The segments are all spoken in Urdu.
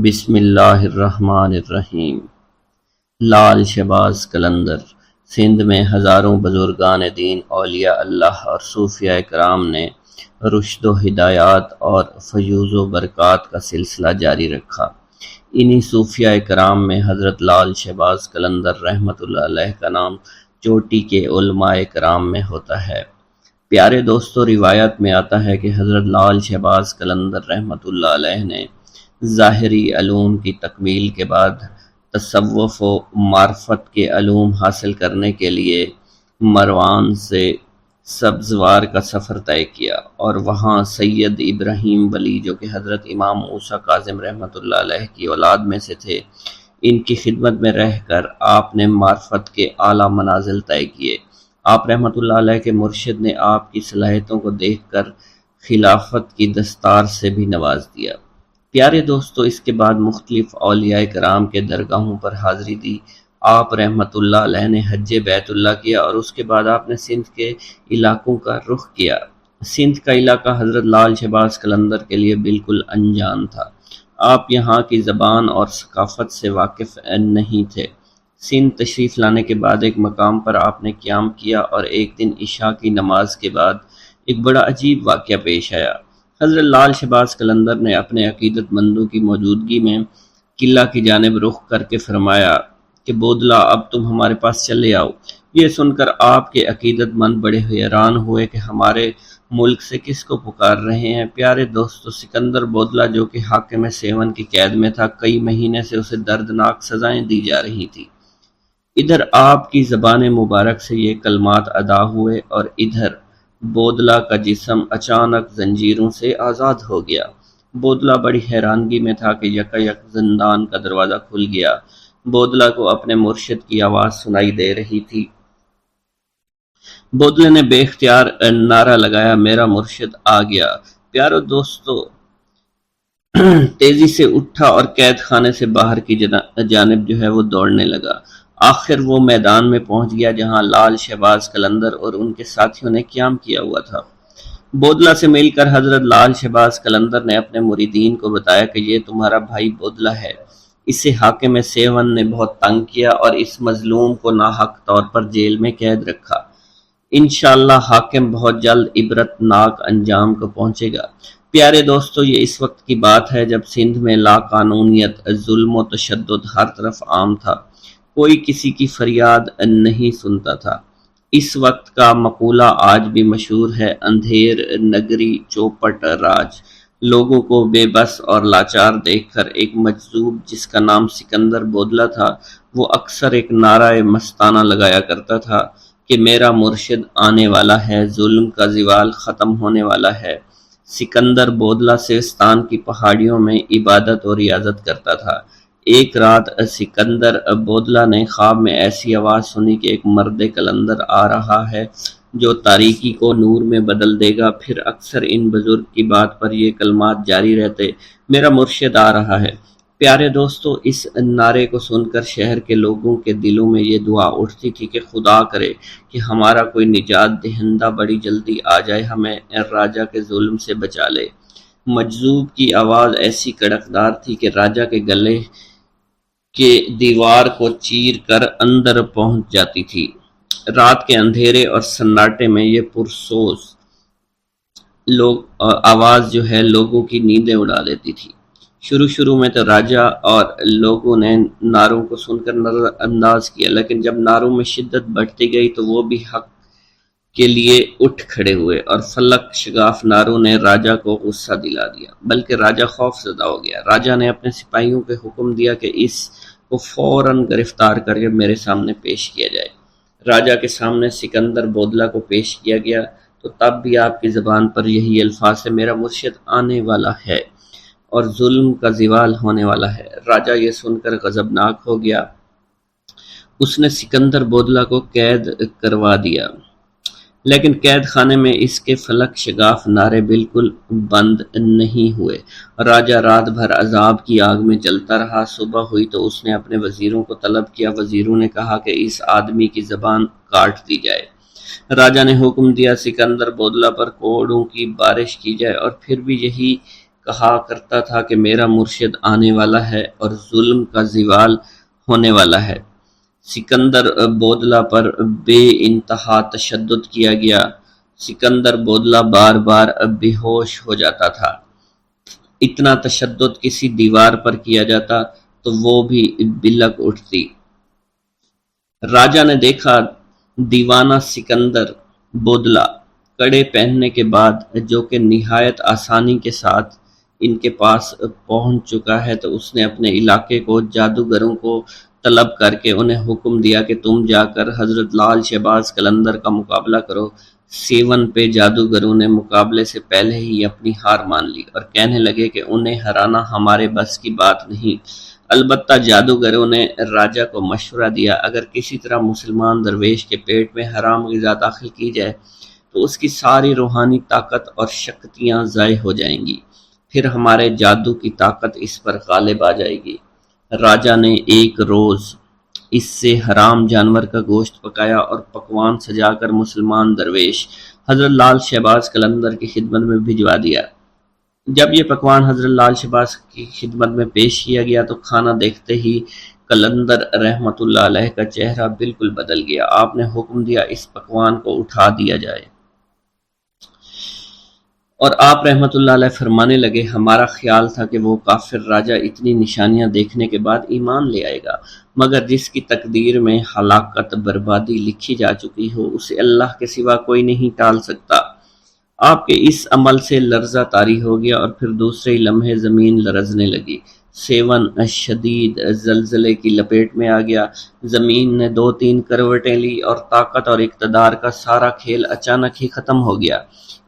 بسم اللہ الرحمن الرحیم۔ لال شہباز قلندر۔ سندھ میں ہزاروں بزرگان دین، اولیاء اللہ اور صوفیاء کرام نے رشد و ہدایات اور فیوض و برکات کا سلسلہ جاری رکھا۔ انہی صوفیاء کرام میں حضرت لال شہباز قلندر رحمۃ اللہ علیہ کا نام چوٹی کے علماء کرام میں ہوتا ہے۔ پیارے دوستو، روایت میں آتا ہے کہ حضرت لال شہباز قلندر رحمۃ اللہ علیہ نے ظاہری علوم کی تکمیل کے بعد تصوف و معرفت کے علوم حاصل کرنے کے لیے مروان سے سبزوار کا سفر طے کیا اور وہاں سید ابراہیم ولی، جو کہ حضرت امام موسیٰ کاظم رحمۃ اللہ علیہ کی اولاد میں سے تھے، ان کی خدمت میں رہ کر آپ نے معرفت کے اعلیٰ منازل طے کیے۔ آپ رحمۃ اللہ علیہ کے مرشد نے آپ کی صلاحیتوں کو دیکھ کر خلافت کی دستار سے بھی نواز دیا۔ پیارے دوستو، اس کے بعد مختلف اولیاء کرام کے درگاہوں پر حاضری دی۔ آپ رحمۃ اللہ علیہ نے حج بیت اللہ کیا اور اس کے بعد آپ نے سندھ کے علاقوں کا رخ کیا۔ سندھ کا علاقہ حضرت لال شہباز قلندر کے لیے بالکل انجان تھا۔ آپ یہاں کی زبان اور ثقافت سے واقف نہیں تھے۔ سندھ تشریف لانے کے بعد ایک مقام پر آپ نے قیام کیا اور ایک دن عشاء کی نماز کے بعد ایک بڑا عجیب واقعہ پیش آیا۔ حضرت لال شہباز قلندر نے اپنے عقیدت مندوں کی موجودگی میں قلعہ کی جانب رخ کر کے فرمایا کہ بودلا، اب تم ہمارے پاس چلے آؤ۔ یہ سن کر آپ کے عقیدت مند بڑے حیران ہوئے کہ ہمارے ملک سے کس کو پکار رہے ہیں۔ پیارے دوستو، سکندر بودلا، جو کہ حاکم سیون کی قید میں تھا، کئی مہینے سے اسے دردناک سزائیں دی جا رہی تھی۔ ادھر آپ کی زبان مبارک سے یہ کلمات ادا ہوئے اور ادھر بودلا کا جسم اچانک زنجیروں سے آزاد ہو گیا۔ بودلا بڑی حیرانگی میں تھا کہ یکایک زندان کا دروازہ کھل گیا۔ بودلا کو اپنے مرشد کی آواز سنائی دے رہی تھی۔ بودلے نے بے اختیار نعرہ لگایا، میرا مرشد آ گیا۔ پیارے دوستو، تیزی سے اٹھا اور قید خانے سے باہر کی جانب وہ دوڑنے لگا۔ آخر وہ میدان میں پہنچ گیا جہاں لال شہباز قلندر اور ان کے ساتھیوں نے قیام کیا ہوا تھا۔ بودلا سے مل کر حضرت لال شہباز قلندر نے اپنے مریدین کو بتایا کہ یہ تمہارا بھائی بودلا ہے۔ اسے حاکم سیون نے بہت تنگ کیا اور اس مظلوم کو ناحق طور پر جیل میں قید رکھا۔ انشاءاللہ حاکم بہت جلد عبرت ناک انجام کو پہنچے گا۔ پیارے دوستو، یہ اس وقت کی بات ہے جب سندھ میں لا قانونیت، ظلم و تشدد ہر طرف عام تھا۔ کوئی کسی کی فریاد نہیں سنتا تھا۔ اس وقت کا مقولہ آج بھی مشہور ہے، اندھیر نگری چوپٹ راج۔ لوگوں کو بے بس اور لاچار دیکھ کر ایک مجذوب جس کا نام سکندر بودلا تھا، وہ اکثر ایک نعرہ مستانہ لگایا کرتا تھا کہ میرا مرشد آنے والا ہے، ظلم کا زوال ختم ہونے والا ہے۔ سکندر بودلا سیستان کی پہاڑیوں میں عبادت اور ریاضت کرتا تھا۔ ایک رات سکندر بودلا نے خواب میں ایسی آواز سنی کہ ایک مرد قلندر آ رہا ہے جو تاریکی کو نور میں بدل دے گا۔ پھر اکثر ان بزرگ کی بات پر یہ کلمات جاری رہتے، میرا مرشد آ رہا ہے۔ پیارے دوستو، اس نعرے کو سن کر شہر کے لوگوں کے دلوں میں یہ دعا اٹھتی تھی کہ خدا کرے کہ ہمارا کوئی نجات دہندہ بڑی جلدی آ جائے، ہمیں راجہ کے ظلم سے بچا لے۔ مجذوب کی آواز ایسی کڑکدار تھی کہ راجہ کے گلے کے دیوار کو چیر کر اندر پہنچ جاتی تھی۔ رات کے اندھیرے اور سناٹے میں یہ پرسوز آواز لوگوں کی نیندیں اڑا دیتی تھی۔ شروع میں تو راجہ اور لوگوں نے نعروں کو سن کر نظر انداز کیا، لیکن جب نعروں میں شدت بڑھتی گئی تو وہ بھی حق کے لیے اٹھ کھڑے ہوئے اور فلک شگاف نعروں نے راجہ کو غصہ دلا دیا، بلکہ راجہ خوف زدہ ہو گیا۔ راجہ نے اپنے سپاہیوں کو حکم دیا کہ اس کو فوراً گرفتار کر کے میرے سامنے پیش کیا جائے۔ راجہ کے سامنے سکندر بودلا کو پیش کیا گیا تو تب بھی آپ کی زبان پر یہی الفاظ سے میرا مرشد آنے والا ہے اور ظلم کا زوال ہونے والا ہے۔ راجہ یہ سن کر غضبناک ہو گیا۔ اس نے سکندر بودلا کو قید کروا دیا، لیکن قید خانے میں اس کے فلک شگاف نعرے بالکل بند نہیں ہوئے۔ راجہ رات بھر عذاب کی آگ میں جلتا رہا۔ صبح ہوئی تو اس نے اپنے وزیروں کو طلب کیا۔ وزیروں نے کہا کہ اس آدمی کی زبان کاٹ دی جائے۔ راجہ نے حکم دیا سکندر بودلا پر کوڑوں کی بارش کی جائے، اور پھر بھی یہی کہا کرتا تھا کہ میرا مرشد آنے والا ہے اور ظلم کا زوال ہونے والا ہے۔ سکندر بودلہ پر بے انتہا تشدد کیا گیا۔ سکندر بودلہ بار بار بے ہوش ہو جاتا تھا۔ اتنا تشدد کسی دیوار پر کیا جاتا تو وہ بھی بلک اٹھتی۔ راجا نے دیکھا دیوانہ سکندر بودلہ کڑے پہننے کے بعد جو کہ نہایت آسانی کے ساتھ ان کے پاس پہنچ چکا ہے، تو اس نے اپنے علاقے کو جادوگروں کو طلب کر کے انہیں حکم دیا کہ تم جا کر حضرت لال شہباز قلندر کا مقابلہ کرو۔ 7 پہ جادوگروں نے مقابلے سے پہلے ہی اپنی ہار مان لی اور کہنے لگے کہ انہیں ہرانا ہمارے بس کی بات نہیں۔ البتہ جادوگروں نے راجا کو مشورہ دیا اگر کسی طرح مسلمان درویش کے پیٹ میں حرام غذا داخل کی جائے تو اس کی ساری روحانی طاقت اور شکتیاں ضائع ہو جائیں گی، پھر ہمارے جادو کی طاقت اس پر غالب آ جائے گی۔ راجا نے ایک روز اس سے حرام جانور کا گوشت پکایا اور پکوان سجا کر مسلمان درویش حضرت لال شہباز قلندر کی خدمت میں بھجوا دیا۔ جب یہ پکوان حضرت لال شہباز کی خدمت میں پیش کیا گیا تو کھانا دیکھتے ہی قلندر رحمت اللہ علیہ کا چہرہ بالکل بدل گیا۔ آپ نے حکم دیا اس پکوان کو اٹھا دیا جائے اور آپ رحمت اللہ علیہ فرمانے لگے ہمارا خیال تھا کہ وہ کافر راجہ اتنی نشانیاں دیکھنے کے بعد ایمان لے آئے گا، مگر جس کی تقدیر میں ہلاکت بربادی لکھی جا چکی ہو اسے اللہ کے سوا کوئی نہیں ٹال سکتا۔ آپ کے اس عمل سے لرزہ طاری ہو گیا اور پھر دوسرے ہی لمحے زمین لرزنے لگی۔ 7 شدید زلزلے کی لپیٹ میں آ گیا۔ زمین نے 2-3 کروٹیں لی اور طاقت اور اقتدار کا سارا کھیل اچانک ہی ختم ہو گیا۔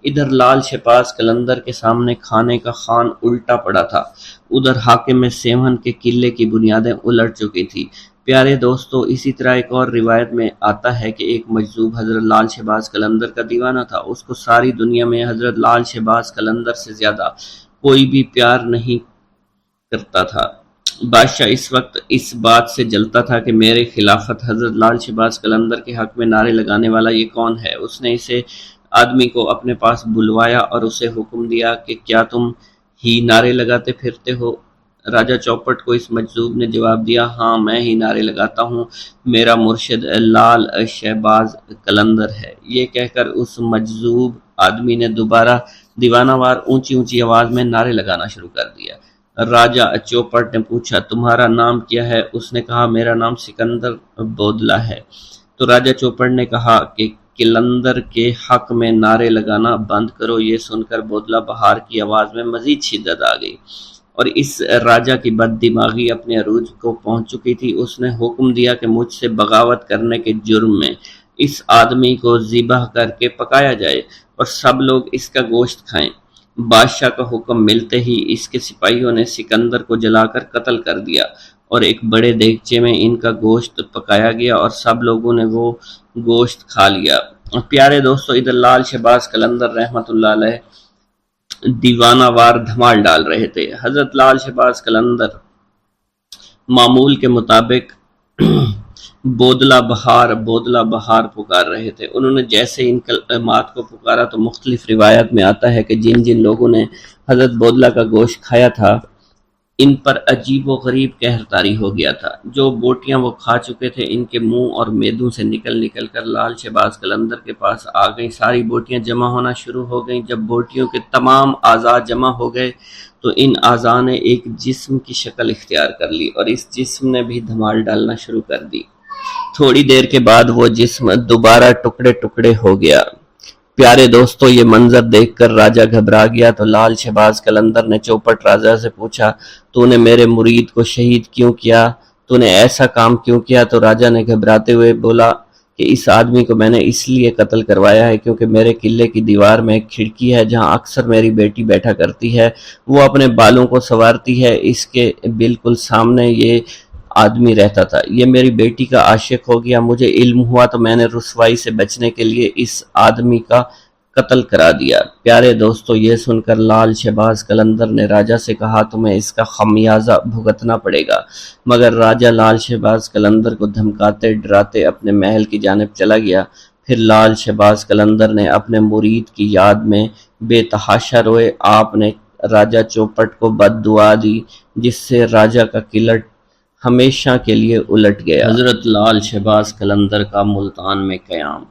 ادھر لال شہباز قلندر کے سامنے کھانے کا خوان الٹا پڑا تھا، ادھر حاکم 7 کے قلعے کی بنیادیں الٹ چکی تھی۔ پیارے دوستو، اسی طرح ایک اور روایت میں آتا ہے کہ ایک مجذوب حضرت لال شہباز قلندر کا دیوانہ تھا۔ اس کو ساری دنیا میں حضرت لال شہباز قلندر سے زیادہ کوئی بھی پیار نہیں کرتا تھا۔ بادشاہ اس وقت اس بات سے جلتا تھا کہ میرے خلافت حضرت لال شہباز قلندر کے حق میں نعرے لگانے والا یہ کون ہے۔ اس نے اسے آدمی کو اپنے پاس بلوایا اور اسے حکم دیا کہ کیا تم ہی نعرے لگاتے پھرتے ہو؟ راجہ چوپٹ کو اس مجذوب نے جواب دیا، ہاں میں ہی نعرے لگاتا ہوں، میرا مرشد لال شہباز قلندر ہے۔ یہ کہہ کر اس مجذوب آدمی نے دوبارہ دیوانہ وار اونچی اونچی آواز میں نعرے لگانا شروع کر دیا۔ راجہ چوپٹ نے پوچھا تمہارا نام کیا ہے؟ اس نے کہا میرا نام سکندر بودلہ ہے۔ تو راجہ چوپٹ نے کہا کہ قلندر کے حق میں نعرے لگانا بند کرو۔ یہ سن کر بودلہ بہار کی آواز میں مزید شدت آ گئی اور اس راجہ کی بد دماغی اپنے عروج کو پہنچ چکی تھی۔ اس نے حکم دیا کہ مجھ سے بغاوت کرنے کے جرم میں اس آدمی کو ذبح کر کے پکایا جائے اور سب لوگ اس کا گوشت کھائیں۔ بادشاہ کا حکم ملتے ہی اس کے سپاہیوں نے سکندر کو جلا کر قتل کر دیا اور ایک بڑے دیگچے میں ان کا گوشت پکایا گیا اور سب لوگوں نے وہ گوشت کھا لیا۔ پیارے دوستو، ادھر لال شہباز قلندر رحمت اللہ علیہ دیوانہ وار دھمال ڈال رہے تھے۔ حضرت لال شہباز قلندر معمول کے مطابق بودلہ بہار پکار رہے تھے۔ انہوں نے جیسے ان کلمات کو پکارا تو مختلف روایات میں آتا ہے کہ جن جن لوگوں نے حضرت بودلہ کا گوشت کھایا تھا ان پر عجیب و غریب قہر طاری ہو گیا تھا۔ جو بوٹیاں وہ کھا چکے تھے ان کے منہ اور میدوں سے نکل کر لال شہباز قلندر کے پاس آ گئیں۔ ساری بوٹیاں جمع ہونا شروع ہو گئیں۔ جب بوٹیوں کے تمام اعضاء جمع ہو گئے تو ان اعضاء نے ایک جسم کی شکل اختیار کر لی اور اس جسم نے بھی دھمال ڈالنا شروع کر دی۔ تھوڑی دیر کے بعد وہ جسم دوبارہ ٹکڑے ٹکڑے ہو گیا۔ پیارے دوستو، یہ منظر دیکھ کر راجہ گھبرا گیا تو لال شہباز قلندر نے چوپٹ راجہ سے پوچھا تو نے میرے مرید کو شہید کیوں کیا؟ تو نے ایسا کام کیوں کیا؟ تو راجہ نے گھبراتے ہوئے بولا کہ اس آدمی کو میں نے اس لیے قتل کروایا ہے کیونکہ میرے قلعے کی دیوار میں ایک کھڑکی ہے جہاں اکثر میری بیٹی بیٹھا کرتی ہے، وہ اپنے بالوں کو سنوارتی ہے، اس کے بالکل سامنے یہ آدمی رہتا تھا۔ یہ میری بیٹی کا عاشق ہو گیا، مجھے علم ہوا تو میں نے رسوائی سے بچنے کے لیے اس آدمی کا قتل کرا دیا۔ پیارے دوستو، یہ سن کر لال شہباز قلندر نے راجہ سے کہا تمہیں اس کا خمیازہ بھگتنا پڑے گا، مگر راجہ لال شہباز قلندر کو دھمکاتے ڈراتے اپنے محل کی جانب چلا گیا۔ پھر لال شہباز قلندر نے اپنے مرید کی یاد میں بے تحاشا روئے۔ آپ نے راجہ چوپٹ کو بد دعا دی، جس سے راجہ کا کلٹ ہمیشہ کے لیے الٹ گیا۔ حضرت لال شہباز قلندر کا ملتان میں قیام۔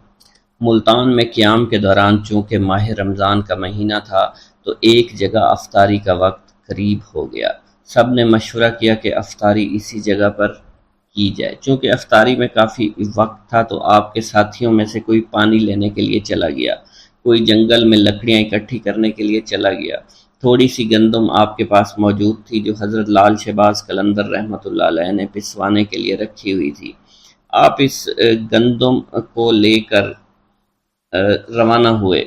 ملتان میں قیام کے دوران چونکہ ماہ رمضان کا مہینہ تھا تو ایک جگہ افطاری کا وقت قریب ہو گیا۔ سب نے مشورہ کیا کہ افطاری اسی جگہ پر کی جائے۔ چونکہ افطاری میں کافی وقت تھا تو آپ کے ساتھیوں میں سے کوئی پانی لینے کے لیے چلا گیا، کوئی جنگل میں لکڑیاں اکٹھی کرنے کے لیے چلا گیا۔ تھوڑی سی گندم آپ کے پاس موجود تھی جو حضرت لال شہباز قلندر رحمۃ اللہ علیہ نے پسوانے کے لیے رکھی ہوئی تھی۔ آپ اس گندم کو لے کر روانہ ہوئے۔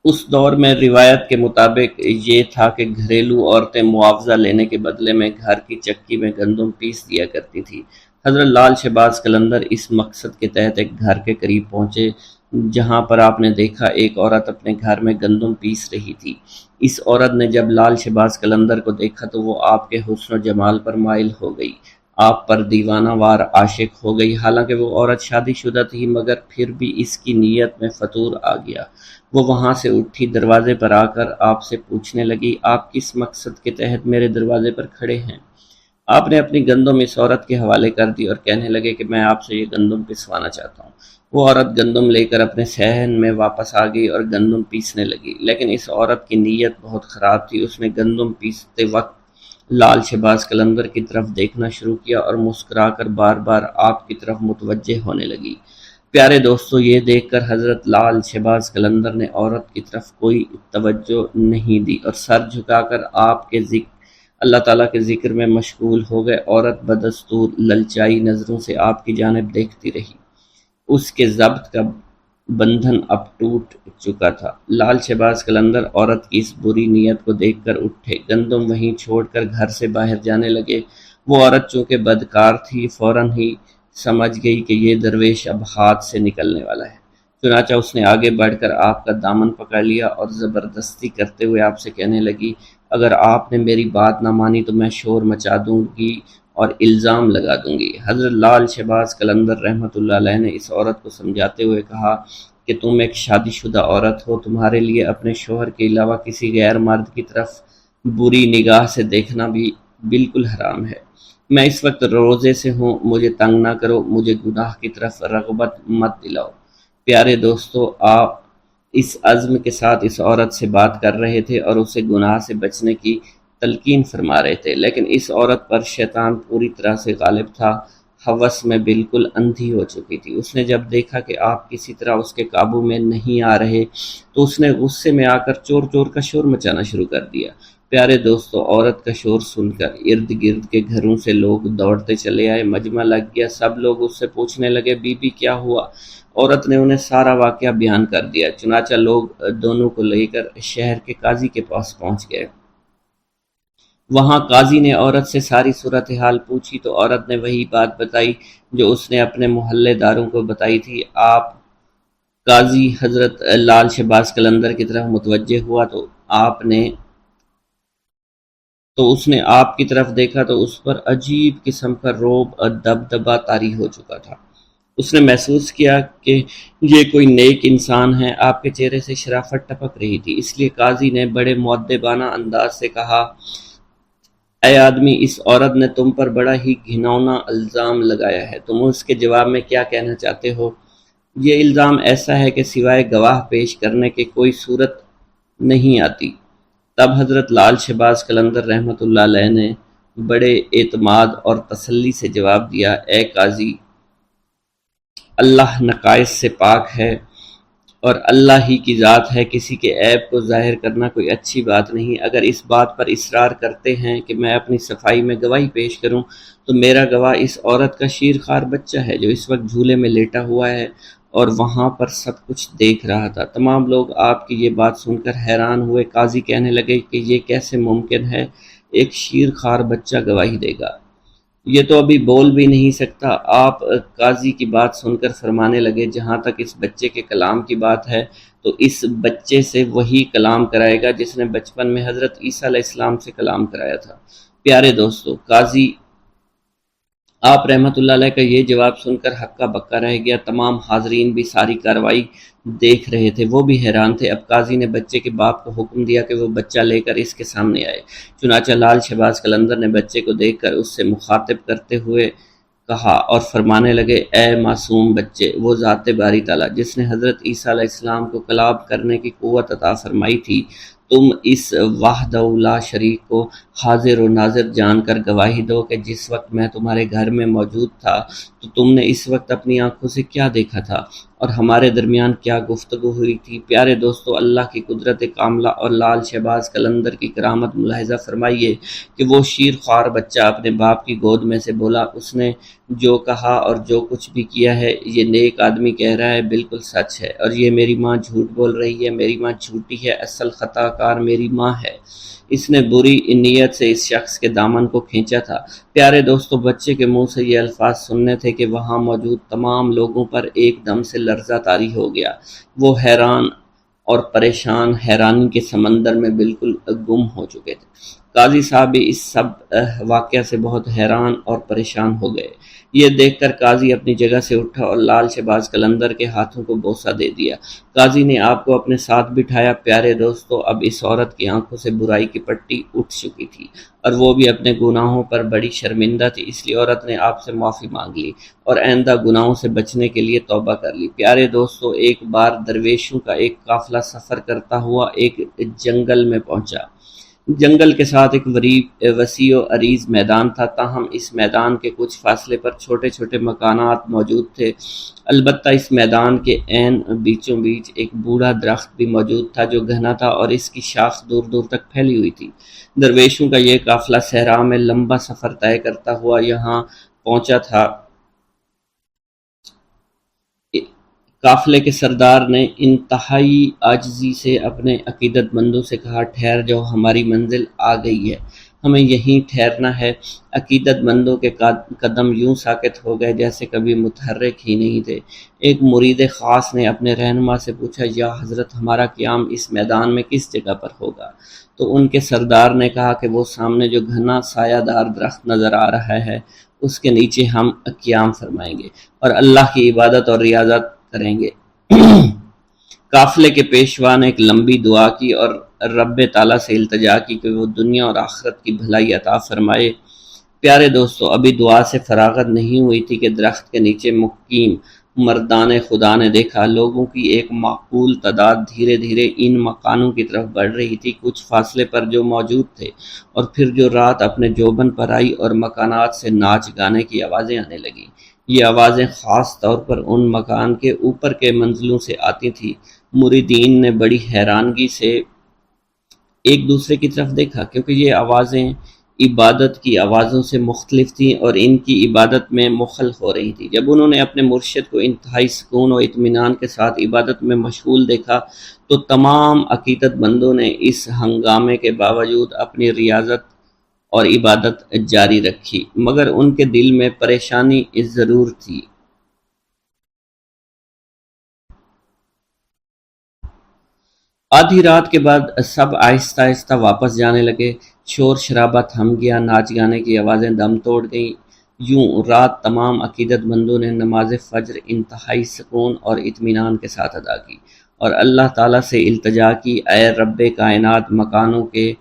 اس دور میں روایت کے مطابق یہ تھا کہ گھریلو عورتیں معاوضہ لینے کے بدلے میں گھر کی چکی میں گندم پیس دیا کرتی تھی۔ حضرت لال شہباز قلندر اس مقصد کے تحت ایک گھر کے قریب پہنچے جہاں پر آپ نے دیکھا ایک عورت اپنے گھر میں گندم پیس رہی تھی۔ اس عورت نے جب لال شہباز قلندر کو دیکھا تو وہ آپ کے حسن و جمال پر مائل ہو گئی، آپ پر دیوانہ وار عاشق ہو گئی۔ حالانکہ وہ عورت شادی شدہ تھی مگر پھر بھی اس کی نیت میں فطور آ گیا۔ وہ وہاں سے اٹھی، دروازے پر آ کر آپ سے پوچھنے لگی، آپ کس مقصد کے تحت میرے دروازے پر کھڑے ہیں؟ آپ نے اپنی گندم اس عورت کے حوالے کر دی اور کہنے لگے کہ میں آپ سے یہ گندم پسوانا چاہتا ہوں۔ وہ عورت گندم لے کر اپنے صحن میں واپس آ گئی اور گندم پیسنے لگی، لیکن اس عورت کی نیت بہت خراب تھی۔ اس نے گندم پیستے وقت لال شہباز قلندر کی طرف دیکھنا شروع کیا اور مسکرا کر بار بار آپ کی طرف متوجہ ہونے لگی۔ پیارے دوستو، یہ دیکھ کر حضرت لال شہباز قلندر نے عورت کی طرف کوئی توجہ نہیں دی اور سر جھکا کر آپ کے اللہ تعالیٰ کے ذکر میں مشغول ہو گئے۔ عورت بدستور للچائی نظروں سے آپ کی جانب دیکھتی رہی۔ اس کے ضبط کا بندھن اب ٹوٹ چکا تھا۔ لال شہباز قلندر عورت کی اس بری نیت کو دیکھ کر اٹھے، گندم وہیں چھوڑ کر گھر سے باہر جانے لگے۔ وہ عورت چونکہ بدکار تھی فوراً ہی سمجھ گئی کہ یہ درویش اب ہاتھ سے نکلنے والا ہے، چنانچہ اس نے آگے بڑھ کر آپ کا دامن پکڑ لیا اور زبردستی کرتے ہوئے آپ سے کہنے لگی، اگر آپ نے میری بات نہ مانی تو میں شور مچا دوں گی اور الزام لگا دوں گی۔ حضرت لال شہباز قلندر رحمۃ اللہ علیہ نے اس عورت کو سمجھاتے ہوئے کہا کہ تم ایک شادی شدہ عورت ہو، تمہارے لیے اپنے شوہر کے علاوہ کسی غیر مرد کی طرف بری نگاہ سے دیکھنا بھی بالکل حرام ہے۔ میں اس وقت روزے سے ہوں، مجھے تنگ نہ کرو، مجھے گناہ کی طرف رغبت مت دلاؤ۔ پیارے دوستو، آپ اس عزم کے ساتھ اس عورت سے بات کر رہے تھے اور اسے گناہ سے بچنے کی تلقین فرما رہے تھے، لیکن اس عورت پر شیطان پوری طرح سے غالب تھا، ہوس میں بالکل اندھی ہو چکی تھی۔ اس نے جب دیکھا کہ آپ کسی طرح اس کے قابو میں نہیں آ رہے تو اس نے غصے میں آ کر چور چور کا شور مچانا شروع کر دیا۔ پیارے دوستو، عورت کا شور سن کر ارد گرد کے گھروں سے لوگ دوڑتے چلے آئے، مجمع لگ گیا، سب لوگ اس سے پوچھنے لگے، بی بی کیا ہوا؟ عورت نے انہیں سارا واقعہ بیان کر دیا، چنانچہ لوگ دونوں کو لے کر شہر کے قاضی کے پاس پہنچ گئے۔ وہاں قاضی نے عورت سے ساری صورتحال پوچھی تو عورت نے وہی بات بتائی جو اس نے اپنے محلے داروں کو بتائی تھی۔ قاضی حضرت لال شہباز قلندر کی طرف متوجہ ہوا تو اس نے آپ کی طرف دیکھا تو اس پر عجیب قسم کا رعب اور دبدبہ طاری ہو چکا تھا۔ اس نے محسوس کیا کہ یہ کوئی نیک انسان ہے۔ آپ کے چہرے سے شرافت ٹپک رہی تھی، اس لیے قاضی نے بڑے مؤدبانہ انداز سے کہا، اے آدمی، اس عورت نے تم پر بڑا ہی گھناؤنا الزام لگایا ہے، تم اس کے جواب میں کیا کہنا چاہتے ہو؟ یہ الزام ایسا ہے کہ سوائے گواہ پیش کرنے کے کوئی صورت نہیں آتی۔ تب حضرت لال شہباز قلندر رحمۃ اللہ علیہ نے بڑے اعتماد اور تسلی سے جواب دیا، اے قاضی، اللہ نقائص سے پاک ہے اور اللہ ہی کی ذات ہے، کسی کے عیب کو ظاہر کرنا کوئی اچھی بات نہیں۔ اگر اس بات پر اصرار کرتے ہیں کہ میں اپنی صفائی میں گواہی پیش کروں تو میرا گواہ اس عورت کا شیرخوار بچہ ہے جو اس وقت جھولے میں لیٹا ہوا ہے اور وہاں پر سب کچھ دیکھ رہا تھا۔ تمام لوگ آپ کی یہ بات سن کر حیران ہوئے۔ قاضی کہنے لگے کہ یہ کیسے ممکن ہے، ایک شیرخوار بچہ گواہی دے گا؟ یہ تو ابھی بول بھی نہیں سکتا۔ آپ قاضی کی بات سن کر فرمانے لگے، جہاں تک اس بچے کے کلام کی بات ہے تو اس بچے سے وہی کلام کرائے گا جس نے بچپن میں حضرت عیسیٰ علیہ السلام سے کلام کرایا تھا۔ پیارے دوستو، قاضی آپ رحمۃ اللہ علیہ کا یہ جواب سن کر ہکا بکا رہ گیا۔ تمام حاضرین بھی ساری کارروائی دیکھ رہے تھے، وہ بھی حیران تھے۔ اب قاضی نے بچے کے باپ کو حکم دیا کہ وہ بچہ لے کر اس کے سامنے آئے۔ چنانچہ لال شہباز قلندر نے بچے کو دیکھ کر اس سے مخاطب کرتے ہوئے کہا اور فرمانے لگے، اے معصوم بچے، وہ ذات باری تعالیٰ جس نے حضرت عیسیٰ علیہ السلام کو کلام کرنے کی قوت عطا فرمائی تھی، تم اس وحدہ لا شریک کو حاضر و ناظر جان کر گواہی دو کہ جس وقت میں تمہارے گھر میں موجود تھا تو تم نے اس وقت اپنی آنکھوں سے کیا دیکھا تھا اور ہمارے درمیان کیا گفتگو ہوئی تھی۔ پیارے دوستو، اللہ کی قدرت کاملہ اور لال شہباز قلندر کی کرامت ملاحظہ فرمائیے کہ وہ شیر خوار بچہ اپنے باپ کی گود میں سے بولا، اس نے جو کہا اور جو کچھ بھی کیا ہے یہ نیک آدمی کہہ رہا ہے بالکل سچ ہے، اور یہ میری ماں جھوٹ بول رہی ہے، میری ماں جھوٹی ہے، اصل خطا کار میری ماں ہے۔ اس نے بری نیت سے اس شخص کے دامن کو کھینچا تھا۔ پیارے دوستو، بچے کے منہ سے یہ الفاظ سننے تھے کہ وہاں موجود تمام لوگوں پر ایک دم سے لرزہ طاری ہو گیا۔ وہ حیران اور پریشان حیرانی کے سمندر میں بالکل گم ہو چکے تھے۔ قاضی صاحب بھی اس سب واقعہ سے بہت حیران اور پریشان ہو گئے۔ یہ دیکھ کر قاضی اپنی جگہ سے اٹھا اور لال شہباز قلندر کے ہاتھوں کو بوسہ دے دیا۔ قاضی نے آپ کو اپنے ساتھ بٹھایا۔ پیارے دوستو، اب اس عورت کی آنکھوں سے برائی کی پٹی اٹھ چکی تھی اور وہ بھی اپنے گناہوں پر بڑی شرمندہ تھی، اس لیے عورت نے آپ سے معافی مانگ لی اور آئندہ گناہوں سے بچنے کے لیے توبہ کر لی۔ پیارے دوستو، ایک بار درویشوں کا ایک قافلہ سفر کرتا ہوا ایک جنگل میں پہنچا۔ جنگل کے ساتھ ایک وسیع و عریض میدان تھا، تاہم اس میدان کے کچھ فاصلے پر چھوٹے چھوٹے مکانات موجود تھے۔ البتہ اس میدان کے عین بیچوں بیچ ایک بوڑھا درخت بھی موجود تھا جو گھنا تھا اور اس کی شاخ دور دور تک پھیلی ہوئی تھی۔ درویشوں کا یہ قافلہ صحرا میں لمبا سفر طے کرتا ہوا یہاں پہنچا تھا۔ قافلے کے سردار نے انتہائی عاجزی سے اپنے عقیدت مندوں سے کہا، ٹھہر جاؤ، ہماری منزل آ گئی ہے، ہمیں یہیں ٹھہرنا ہے۔ عقیدت مندوں کے قدم یوں ساکت ہو گئے جیسے کبھی متحرک ہی نہیں تھے۔ ایک مرید خاص نے اپنے رہنما سے پوچھا، یا حضرت، ہمارا قیام اس میدان میں کس جگہ پر ہوگا؟ تو ان کے سردار نے کہا کہ وہ سامنے جو گھنا سایہ دار درخت نظر آ رہا ہے اس کے نیچے ہم قیام فرمائیں گے اور اللہ کی عبادت اور ریاضت کریں گے۔ قافلے کے پیشوا نے ایک لمبی دعا کی اور رب تعالیٰ سے التجا کی کہ وہ دنیا اور آخرت کی بھلائی عطا فرمائے۔ پیارے دوستو، ابھی دعا سے فراغت نہیں ہوئی تھی کہ درخت کے نیچے مقیم مردان خدا نے دیکھا لوگوں کی ایک معقول تعداد دھیرے دھیرے ان مکانوں کی طرف بڑھ رہی تھی، کچھ فاصلے پر جو موجود تھے، اور پھر جو رات اپنے جوبن پر آئی اور مکانات سے ناچ گانے کی آوازیں آنے لگیں۔ یہ آوازیں خاص طور پر ان مکان کے اوپر کے منزلوں سے آتی تھیں۔ مریدین نے بڑی حیرانگی سے ایک دوسرے کی طرف دیکھا کیونکہ یہ آوازیں عبادت کی آوازوں سے مختلف تھیں اور ان کی عبادت میں مخل ہو رہی تھی۔ جب انہوں نے اپنے مرشد کو انتہائی سکون و اطمینان کے ساتھ عبادت میں مشغول دیکھا تو تمام عقیدت مندوں نے اس ہنگامے کے باوجود اپنی ریاضت اور عبادت جاری رکھی، مگر ان کے دل میں پریشانی ضرور تھی۔ آدھی رات کے بعد سب آہستہ آہستہ واپس جانے لگے، شور شرابہ تھم گیا، ناچ گانے کی آوازیں دم توڑ گئیں۔ یوں رات تمام عقیدت مندوں نے نماز فجر انتہائی سکون اور اطمینان کے ساتھ ادا کی اور اللہ تعالیٰ سے التجا کی، اے رب کائنات، مکانوں کے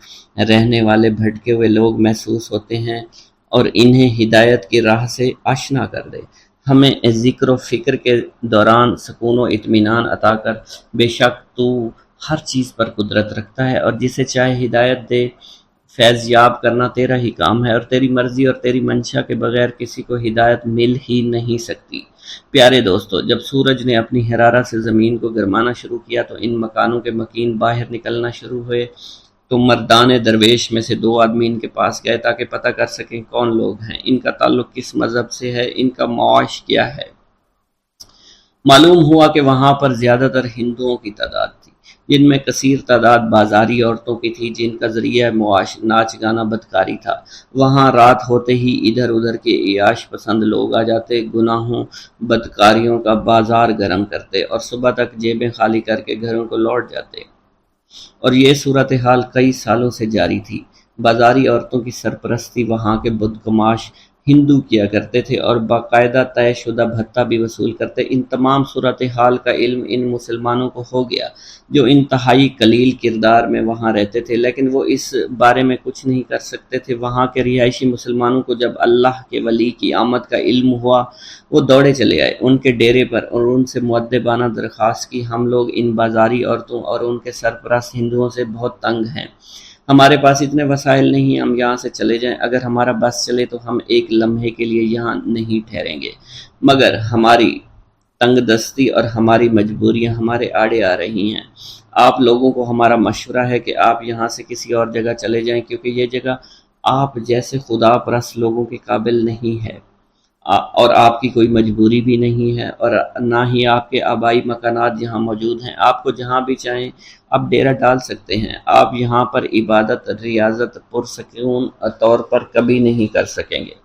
رہنے والے بھٹکے ہوئے لوگ محسوس ہوتے ہیں اور انہیں ہدایت کی راہ سے آشنا کر دے، ہمیں ذکر و فکر کے دوران سکون و اطمینان عطا کر، بے شک تو ہر چیز پر قدرت رکھتا ہے اور جسے چاہے ہدایت دے۔ فیض یاب کرنا تیرا ہی کام ہے اور تیری مرضی اور تیری منشا کے بغیر کسی کو ہدایت مل ہی نہیں سکتی۔ پیارے دوستو، جب سورج نے اپنی حرارت سے زمین کو گرمانا شروع کیا تو ان مکانوں کے مکین باہر نکلنا شروع ہوئے۔ تو مردان درویش میں سے 2 آدمی ان کے پاس گئے تاکہ پتہ کر سکیں کون لوگ ہیں، ان کا تعلق کس مذہب سے ہے، ان کا معاش کیا ہے۔ معلوم ہوا کہ وہاں پر زیادہ تر ہندوؤں کی تعداد تھی، جن میں کثیر تعداد بازاری عورتوں کی تھی جن کا ذریعہ معاش ناچ گانا بدکاری تھا۔ وہاں رات ہوتے ہی ادھر ادھر کے عیاش پسند لوگ آ جاتے، گناہوں بدکاریوں کا بازار گرم کرتے اور صبح تک جیبیں خالی کر کے گھروں کو لوٹ جاتے، اور یہ صورتحال کئی سالوں سے جاری تھی۔ بازاری عورتوں کی سرپرستی وہاں کے بدگماش ہندو کیا کرتے تھے اور باقاعدہ طے شدہ بھتہ بھی وصول کرتے۔ ان تمام صورتحال کا علم ان مسلمانوں کو ہو گیا جو انتہائی قلیل کردار میں وہاں رہتے تھے، لیکن وہ اس بارے میں کچھ نہیں کر سکتے تھے۔ وہاں کے رہائشی مسلمانوں کو جب اللہ کے ولی کی آمد کا علم ہوا، وہ دوڑے چلے آئے ان کے ڈیرے پر اور ان سے مؤدبانہ درخواست کی، ہم لوگ ان بازاری عورتوں اور ان کے سرپرست ہندوؤں سے بہت تنگ ہیں، ہمارے پاس اتنے وسائل نہیں، ہم یہاں سے چلے جائیں، اگر ہمارا بس چلے تو ہم ایک لمحے کے لیے یہاں نہیں ٹھہریں گے، مگر ہماری تنگ دستی اور ہماری مجبوریاں ہمارے آڑے آ رہی ہیں۔ آپ لوگوں کو ہمارا مشورہ ہے کہ آپ یہاں سے کسی اور جگہ چلے جائیں، کیونکہ یہ جگہ آپ جیسے خدا پرست لوگوں کے قابل نہیں ہے، اور آپ کی کوئی مجبوری بھی نہیں ہے، اور نہ ہی آپ کے آبائی مکانات یہاں موجود ہیں۔ آپ کو جہاں بھی چاہیں آپ ڈیرہ ڈال سکتے ہیں، آپ یہاں پر عبادت ریاضت پرسکون طور پر کبھی نہیں کر سکیں گے۔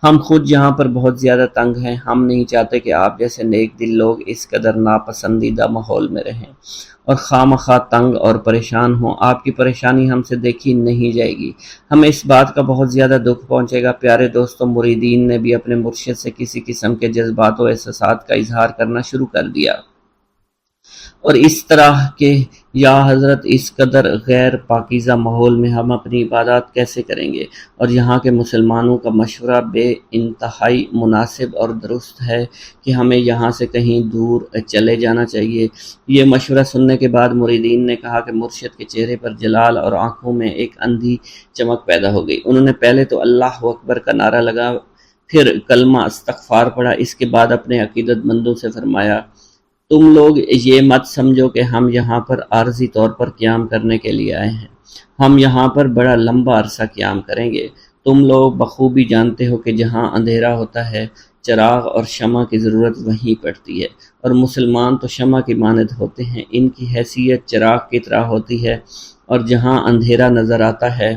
ہم خود یہاں پر بہت زیادہ تنگ ہیں، ہم نہیں چاہتے کہ آپ جیسے نیک دل لوگ اس قدر ناپسندیدہ ماحول میں رہیں اور خواہ مخواہ تنگ اور پریشان ہوں۔ آپ کی پریشانی ہم سے دیکھی نہیں جائے گی، ہمیں اس بات کا بہت زیادہ دکھ پہنچے گا۔ پیارے دوستوں، مریدین نے بھی اپنے مرشد سے کسی قسم کے جذبات و احساسات کا اظہار کرنا شروع کر دیا، اور اس طرح کہ یا حضرت اس قدر غیر پاکیزہ ماحول میں ہم اپنی عبادات کیسے کریں گے، اور یہاں کے مسلمانوں کا مشورہ بے انتہائی مناسب اور درست ہے کہ ہمیں یہاں سے کہیں دور چلے جانا چاہیے۔ یہ مشورہ سننے کے بعد مریدین نے کہا کہ مرشد کے چہرے پر جلال اور آنکھوں میں ایک اندھی چمک پیدا ہو گئی۔ انہوں نے پہلے تو اللہ اکبر کا نعرہ لگا، پھر کلمہ استغفار پڑھا، اس کے بعد اپنے عقیدت مندوں سے فرمایا، تم لوگ یہ مت سمجھو کہ ہم یہاں پر عارضی طور پر قیام کرنے کے لیے آئے ہیں، ہم یہاں پر بڑا لمبا عرصہ قیام کریں گے۔ تم لوگ بخوبی جانتے ہو کہ جہاں اندھیرا ہوتا ہے چراغ اور شمع کی ضرورت وہیں پڑتی ہے، اور مسلمان تو شمع کی مانند ہوتے ہیں، ان کی حیثیت چراغ کی طرح ہوتی ہے، اور جہاں اندھیرا نظر آتا ہے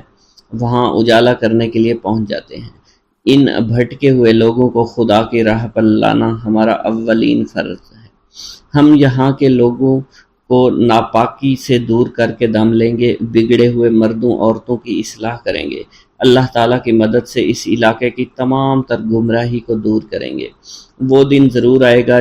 وہاں اجالا کرنے کے لیے پہنچ جاتے ہیں۔ ان بھٹکے ہوئے لوگوں کو خدا کی راہ پر لانا ہمارا اولین فرض ہے۔ ہم یہاں کے لوگوں کو ناپاکی سے دور کر کے دم لیں گے، بگڑے ہوئے مردوں عورتوں کی اصلاح کریں گے، اللہ تعالیٰ کی مدد سے اس علاقے کی تمام تر گمراہی کو دور کریں گے۔ وہ دن ضرور آئے گا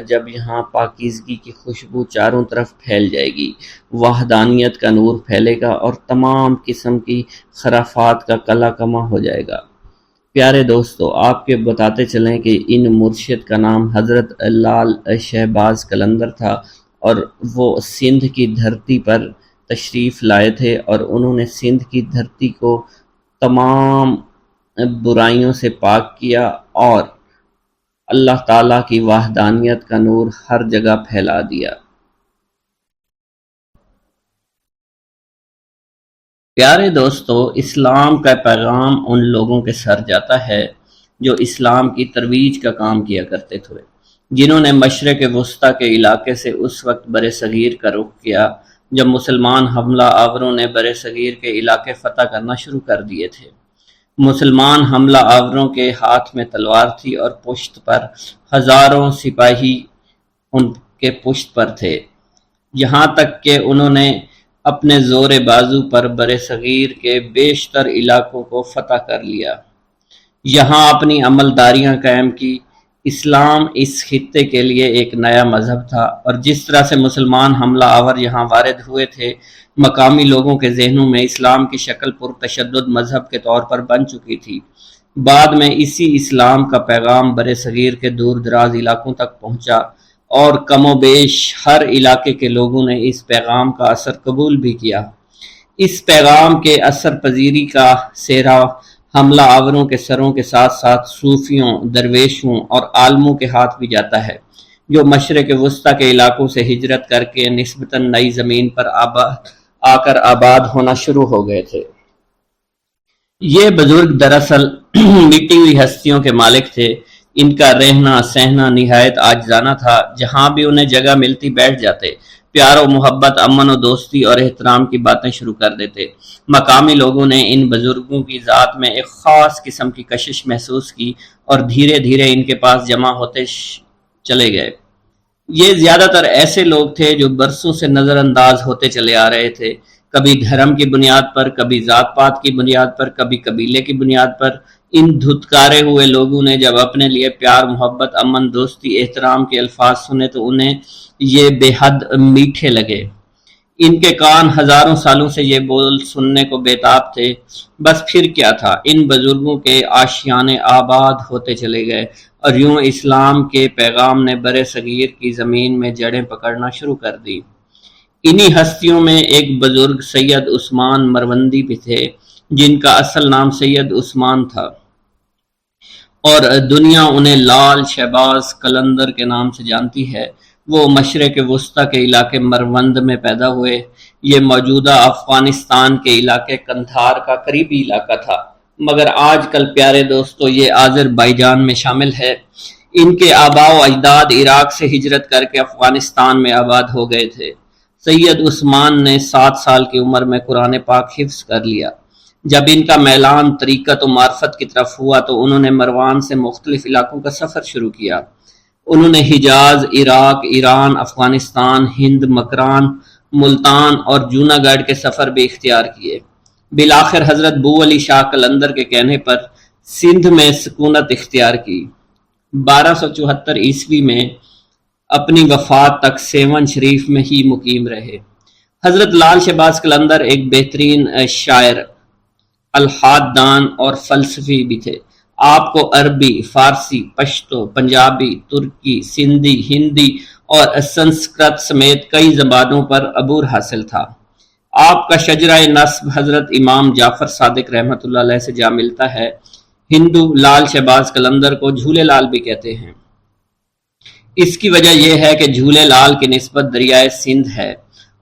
جب یہاں پاکیزگی کی خوشبو چاروں طرف پھیل جائے گی، وحدانیت کا نور پھیلے گا اور تمام قسم کی خرافات کا کلا کما ہو جائے گا۔ پیارے دوستو، آپ کے بتاتے چلیں کہ ان مرشد کا نام حضرت لال شہباز قلندر تھا، اور وہ سندھ کی دھرتی پر تشریف لائے تھے، اور انہوں نے سندھ کی دھرتی کو تمام برائیوں سے پاک کیا اور اللہ تعالیٰ کی وحدانیت کا نور ہر جگہ پھیلا دیا۔ پیارے دوستو، اسلام کا پیغام ان لوگوں کے سر جاتا ہے جو اسلام کی ترویج کا کام کیا کرتے تھے، جنہوں نے مشرق وسطیٰ کے علاقے سے اس وقت برصغیر کا رخ کیا جب مسلمان حملہ آوروں نے برصغیر کے علاقے فتح کرنا شروع کر دیے تھے۔ مسلمان حملہ آوروں کے ہاتھ میں تلوار تھی اور پشت پر ہزاروں سپاہی ان کے پشت پر تھے، یہاں تک کہ انہوں نے اپنے زور بازو پر برصغیر کے بیشتر علاقوں کو فتح کر لیا، یہاں اپنی عملداریاں قائم کی۔ اسلام اس خطے کے لیے ایک نیا مذہب تھا، اور جس طرح سے مسلمان حملہ آور یہاں وارد ہوئے تھے، مقامی لوگوں کے ذہنوں میں اسلام کی شکل پرتشدد مذہب کے طور پر بن چکی تھی۔ بعد میں اسی اسلام کا پیغام برصغیر کے دور دراز علاقوں تک پہنچا، اور کم و بیش ہر علاقے کے لوگوں نے اس پیغام کا اثر قبول بھی کیا۔ اس پیغام کے اثر پذیری کا سہرا حملہ آوروں کے سروں کے ساتھ ساتھ صوفیوں، درویشوں اور عالموں کے ہاتھ بھی جاتا ہے، جو مشرق وسطیٰ کے علاقوں سے ہجرت کر کے نسبتاً نئی زمین پر آ کر آباد ہونا شروع ہو گئے تھے۔ یہ بزرگ دراصل مٹی ہوئی ہستیوں کے مالک تھے، ان کا رہنا سہنا نہایت عاجزانہ تھا، جہاں بھی انہیں جگہ ملتی بیٹھ جاتے، پیار و محبت، امن و دوستی اور احترام کی باتیں شروع کر دیتے۔ مقامی لوگوں نے ان بزرگوں کی ذات میں ایک خاص قسم کی کشش محسوس کی اور دھیرے دھیرے ان کے پاس جمع ہوتے چلے گئے۔ یہ زیادہ تر ایسے لوگ تھے جو برسوں سے نظر انداز ہوتے چلے آ رہے تھے، کبھی دھرم کی بنیاد پر، کبھی ذات پات کی بنیاد پر، کبھی قبیلے کی بنیاد پر۔ ان دھتکارے ہوئے لوگوں نے جب اپنے لیے پیار، محبت، امن، دوستی، احترام کے الفاظ سنے تو انہیں یہ بے حد میٹھے لگے۔ ان کے کان ہزاروں سالوں سے یہ بول سننے کو بےتاب تھے۔ بس پھر کیا تھا، ان بزرگوں کے آشیانے آباد ہوتے چلے گئے اور یوں اسلام کے پیغام نے برِ صغیر کی زمین میں جڑیں پکڑنا شروع کر دی۔ انہی ہستیوں میں ایک بزرگ سید عثمان مروندی بھی تھے، جن کا اصل نام سید عثمان تھا اور دنیا انہیں لال شہباز قلندر کے نام سے جانتی ہے۔ وہ مشرق وسطیٰ کے علاقے مروند میں پیدا ہوئے۔ یہ موجودہ افغانستان کے علاقے قندھار کا قریبی علاقہ تھا، مگر آج کل پیارے دوستو یہ آذربائیجان میں شامل ہے۔ ان کے آباء و اجداد عراق سے ہجرت کر کے افغانستان میں آباد ہو گئے تھے۔ سید عثمان نے 7 سال کی عمر میں قرآن پاک حفظ کر لیا۔ جب ان کا میلان طریقت و معرفت کی طرف ہوا تو انہوں نے مروان سے مختلف علاقوں کا سفر شروع کیا۔ انہوں نے حجاز، عراق، ایران، افغانستان، ہند، مکران، ملتان اور جونا گڑھ کے سفر بھی اختیار کیے۔ بالآخر حضرت بو علی شاہ قلندر کے کہنے پر سندھ میں سکونت اختیار کی۔ 1274 عیسوی میں اپنی وفات تک سیون شریف میں ہی مقیم رہے۔ حضرت لال شہباز قلندر ایک بہترین شاعر، الحاد دان اور فلسفی بھی تھے۔ آپ کو عربی، فارسی، پشتو، پنجابی، ترکی، سندھی، ہندی اور سنسکرت سمیت کئی زبانوں پر عبور حاصل تھا۔ آپ کا شجرہ نسب حضرت امام جعفر صادق رحمۃ اللہ علیہ سے جا ملتا ہے۔ ہندو لال شہباز قلندر کو جھولے لال بھی کہتے ہیں۔ اس کی وجہ یہ ہے کہ جھولے لال کی نسبت دریائے سندھ ہے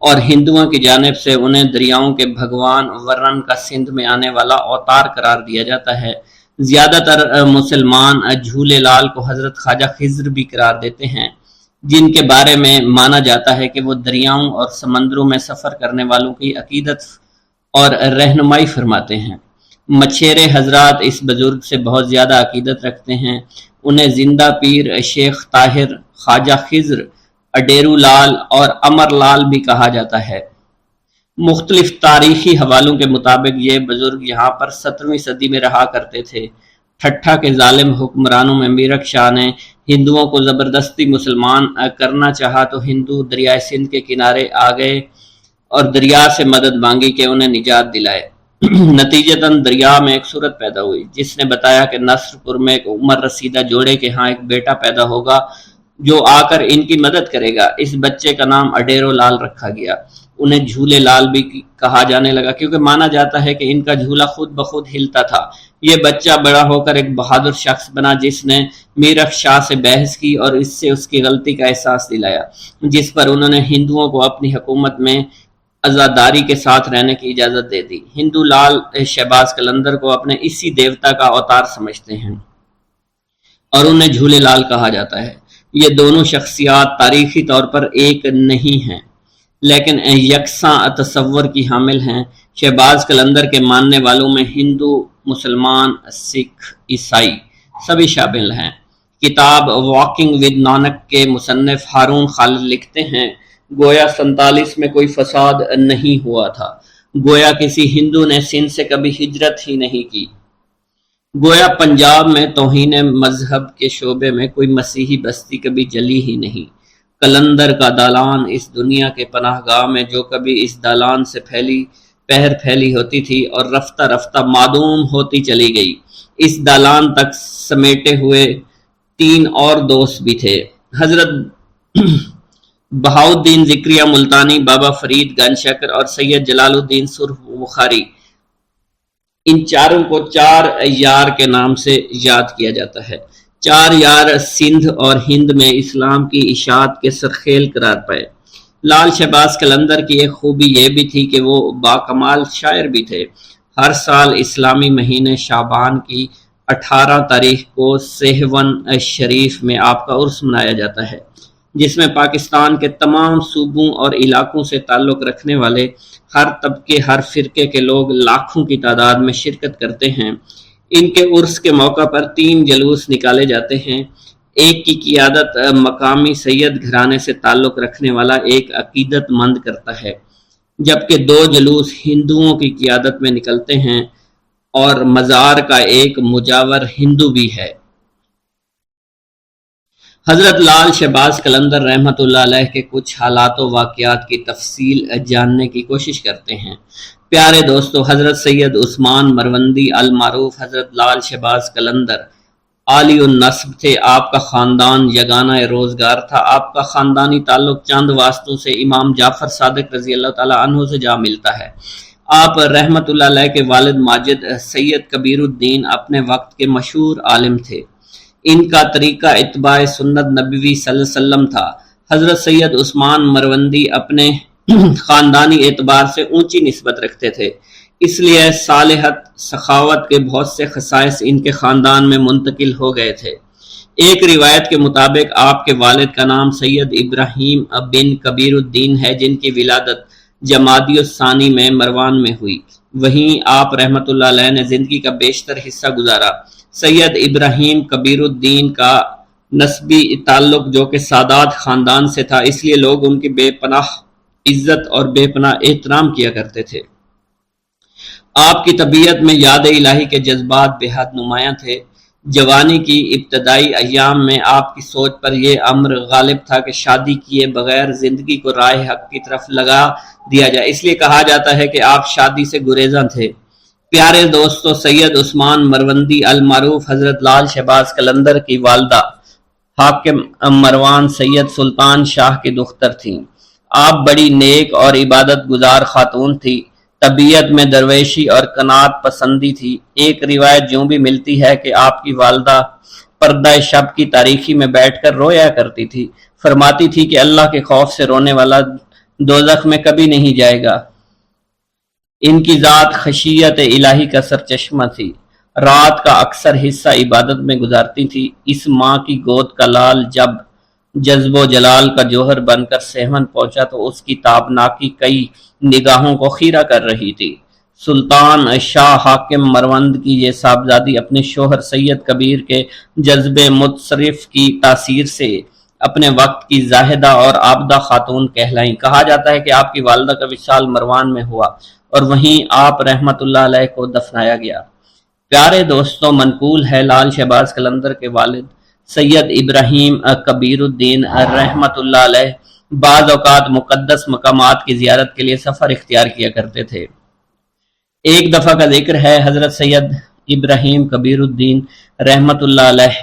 اور ہندوؤں کی جانب سے انہیں دریاؤں کے بھگوان ورن کا سندھ میں آنے والا اوتار قرار دیا جاتا ہے۔ زیادہ تر مسلمان جھولے لال کو حضرت خواجہ خضر بھی قرار دیتے ہیں، جن کے بارے میں مانا جاتا ہے کہ وہ دریاؤں اور سمندروں میں سفر کرنے والوں کی عقیدت اور رہنمائی فرماتے ہیں۔ مچھیرے حضرات اس بزرگ سے بہت زیادہ عقیدت رکھتے ہیں۔ انہیں زندہ پیر، شیخ طاہر، خواجہ خضر، اڈیرو لال اور امر لال بھی کہا جاتا ہے۔ مختلف تاریخی حوالوں کے مطابق یہ بزرگ یہاں پر 17ویں صدی میں رہا کرتے تھے۔ ٹھٹھا کے ظالم حکمرانوں میں میرک شاہ نے ہندوؤں کو زبردستی مسلمان کرنا چاہا تو ہندو دریائے سندھ کے کنارے آ گئے اور دریا سے مدد مانگی کہ انہیں نجات دلائے۔ نتیجتاً دریا میں ایک صورت پیدا ہوئی جس نے بتایا کہ نصر پور میں ایک عمر رسیدہ جوڑے کے ہاں ایک بیٹا پیدا ہوگا جو آ کر ان کی مدد کرے گا۔ اس بچے کا نام اڈیرو لال رکھا گیا۔ انہیں جھولے لال بھی کہا جانے لگا کیونکہ مانا جاتا ہے کہ ان کا جھولا خود بخود ہلتا تھا۔ یہ بچہ بڑا ہو کر ایک بہادر شخص بنا جس نے میرک شاہ سے بحث کی اور اس سے اس کی غلطی کا احساس دلایا، جس پر انہوں نے ہندوؤں کو اپنی حکومت میں عزاداری کے ساتھ رہنے کی اجازت دے دی۔ ہندو لال شہباز قلندر کو اپنے اسی دیوتا کا اوتار سمجھتے ہیں اور انہیں جھولے لال کہا جاتا ہے۔ یہ دونوں شخصیات تاریخی طور پر ایک نہیں ہیں لیکن یکساں تصور کی حامل ہیں۔ شہباز قلندر کے ماننے والوں میں ہندو، مسلمان، سکھ، عیسائی سبھی شامل ہیں۔ کتاب واکنگ ود نانک کے مصنف ہارون خالد لکھتے ہیں، گویا 47 میں کوئی فساد نہیں ہوا تھا، گویا کسی ہندو نے سندھ سے کبھی ہجرت ہی نہیں کی، گویا پنجاب میں توہین مذہب کے شعبے میں کوئی مسیحی بستی کبھی جلی ہی نہیں۔ قلندر کا دالان اس دنیا کے پناہ گاہ میں جو کبھی اس دالان سے پھیلی ہوتی تھی اور رفتہ رفتہ معدوم ہوتی چلی گئی۔ اس دالان تک سمیٹے ہوئے 3 اور دوست بھی تھے، حضرت بہاؤالدین ذکریہ ملتانی، بابا فرید گنج شکر اور سید جلال الدین سرخ بخاری۔ ان چاروں کو 4 یار کے نام سے یاد کیا جاتا ہے۔ 4 یار سندھ اور ہند میں اسلام کی اشاعت کے سرخیل قرار پائے۔ لال شہباز قلندر کی ایک خوبی یہ بھی تھی کہ وہ باکمال شاعر بھی تھے۔ ہر سال اسلامی مہینے شعبان کی 18 تاریخ کو سیہون شریف میں آپ کا عرس منایا جاتا ہے، جس میں پاکستان کے تمام صوبوں اور علاقوں سے تعلق رکھنے والے ہر طبقے، ہر فرقے کے لوگ لاکھوں کی تعداد میں شرکت کرتے ہیں۔ ان کے عرس کے موقع پر 3 جلوس نکالے جاتے ہیں۔ ایک کی قیادت مقامی سید گھرانے سے تعلق رکھنے والا ایک عقیدت مند کرتا ہے، جبکہ 2 جلوس ہندوؤں کی قیادت میں نکلتے ہیں اور مزار کا ایک مجاور ہندو بھی ہے۔ حضرت لال شہباز قلندر رحمۃ اللہ علیہ کے کچھ حالات و واقعات کی تفصیل جاننے کی کوشش کرتے ہیں۔ پیارے دوستو، حضرت سید عثمان مروندی المعروف حضرت لال شہباز قلندر عالی النسب تھے۔ آپ کا خاندان یگانہ روزگار تھا۔ آپ کا خاندانی تعلق چند واسطوں سے امام جعفر صادق رضی اللہ تعالیٰ عنہ سے جا ملتا ہے۔ آپ رحمت اللہ علیہ کے والد ماجد سید کبیر الدین اپنے وقت کے مشہور عالم تھے۔ ان کا طریقہ اتباع سنت نبوی صلی اللہ علیہ وسلم تھا۔ حضرت سید عثمان مروندی اپنے خاندانی اعتبار سے اونچی نسبت رکھتے تھے، اس لیے صالحت سخاوت کے بہت سے خصائص ان کے خاندان میں منتقل ہو گئے تھے۔ ایک روایت کے مطابق آپ کے والد کا نام سید ابراہیم بن کبیر الدین ہے، جن کی ولادت جمادی الثانی میں مروان میں ہوئی۔ وہیں آپ رحمت اللہ علیہ نے زندگی کا بیشتر حصہ گزارا۔ سید ابراہیم کبیر الدین کا نسبی تعلق جو کہ سادات خاندان سے تھا، اس لیے لوگ ان کی بے پناہ عزت اور بے پناہ احترام کیا کرتے تھے۔ آپ کی طبیعت میں یاد الہی کے جذبات بے حد نمایاں تھے۔ جوانی کی ابتدائی ایام میں آپ کی سوچ پر یہ امر غالب تھا کہ شادی کیے بغیر زندگی کو راہ حق کی طرف لگا دیا جائے، اس لیے کہا جاتا ہے کہ آپ شادی سے گریزاں تھے۔ پیارے دوستو، سید عثمان مروندی المعروف حضرت لال شہباز قلندر کی والدہ حاکم مروان سید سلطان شاہ کی دختر تھیں۔ آپ بڑی نیک اور عبادت گزار خاتون تھی۔ طبیعت میں درویشی اور قناعت پسندی تھی۔ ایک روایت یوں بھی ملتی ہے کہ آپ کی والدہ پردہ شب کی تاریکی میں بیٹھ کر رویا کرتی تھی، فرماتی تھی کہ اللہ کے خوف سے رونے والا دوزخ میں کبھی نہیں جائے گا۔ ان کی ذات خشیت الہی کا سرچشمہ تھی۔ رات کا اکثر حصہ عبادت میں گزارتی تھی۔ اس ماں کی گود کا لال جب جذب و جلال کا جوہر بن کر سہون پہنچا تو اس کی تابناکی کئی نگاہوں کو خیرہ کر رہی تھی۔ سلطان شاہ حاکم مروند کی یہ صاحبزادی اپنے شوہر سید کبیر کے جذب متصرف کی تاثیر سے اپنے وقت کی زاہدہ اور عابدہ خاتون کہلائیں۔ کہا جاتا ہے کہ آپ کی والدہ کا وصال مروان میں ہوا اور وہیں آپ رحمت اللہ علیہ کو دفنایا گیا۔ پیارے دوستوں، منقول ہے لال شہباز قلندر کے والد سید ابراہیم کبیر الدین رحمت اللہ علیہ بعض اوقات مقدس مقامات کی زیارت کے لیے سفر اختیار کیا کرتے تھے۔ ایک دفعہ کا ذکر ہے، حضرت سید ابراہیم کبیر الدین رحمت اللہ علیہ